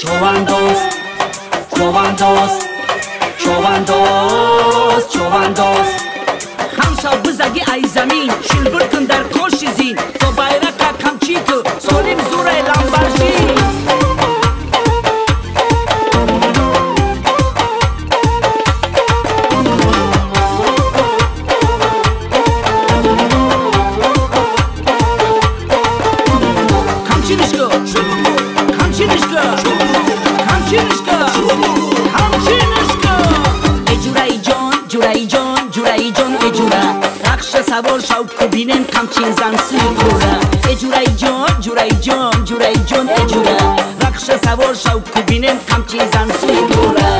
چوانداز چوانداز چوانداز چوانداز همسا بزگی ای زمین شلبر کن در کوش زین تو bayrak kamçı ki solim zure lambarji kamçınışkı kamçınışkı kamçınışkı kamçınışkı جورایی جان اجورا رخش سوار شو ببینم کمچین زن سیکورا اجورایی جان اجورا رخش سوار شو ببینم کمچین زن سیکورا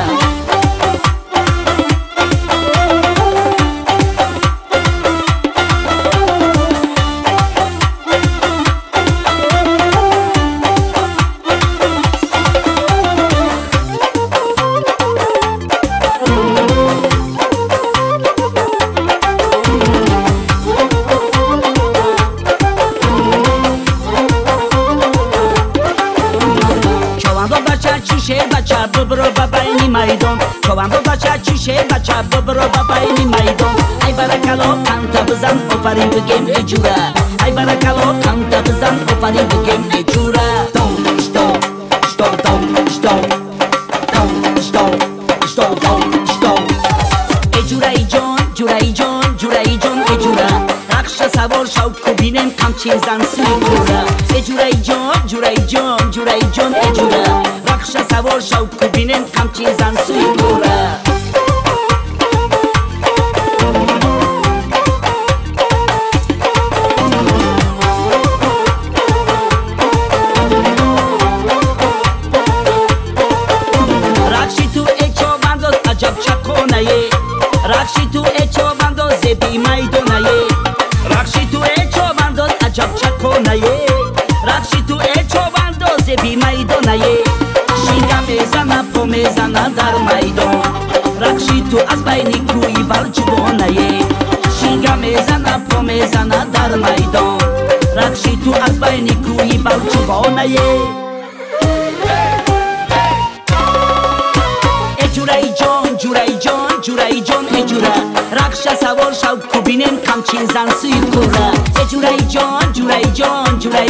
برو باباینی میدان چوبان با بچه چیشه بچه برو باباینی میدان ای برکلا کانتا بزن آفرین بگیم اجورا ای برکلا کانتا بزن آفرین بگیم اجورا دام اشتام اشتام دام اشتام دام اشتام اشتام دام اشتام اجورای جان اجورا رخش سوار شو ببینم کمچین زن سیکورا اجورای جان اجورا رخش سوار شو ببینم کمچین زن سیکورا رخشی تو اچو بنداز عجب چکونایه رخشی تو اچو بنداز زبی میدونایه رخشی تو اچو بنداز عجب چکونایه رخشی تو اچو بنداز زبی میدونایه شینگا میزنه پا میزنه در میدان رخشی تو از بینی کوی بلچبانایه شینگا میزنه پا میزنه در میدان رخشی تو از بینی کوی بلچبانایه جورایی جان اجورا رخش سوار شو ببینم کمچین زن سیکورا اجورایی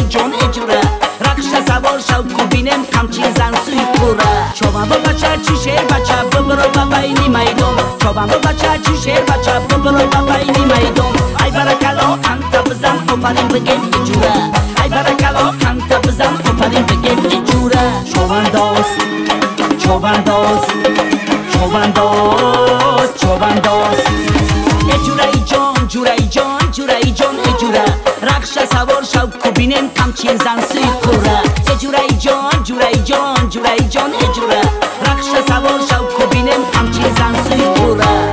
جان اجورا رخش سوار شو ببینم کمچین زن سیکورا چوبان با بچه چیشه بچه برو باباینی میدان چوبان با بچه چیشه بچه برو باباینی میدان ای برکلا کانتا بزن آفرین بگیم اجورا ای برکلا کانتا بزن آفرین بگیم اجورا چوانداز چوانداز چوانداز اجورایی جان اجورا رخش سوار شو ببینم کمچین زن سیکورا اجورایی جان اجورا رخش سوار شو ببینم کمچین زن سیکورا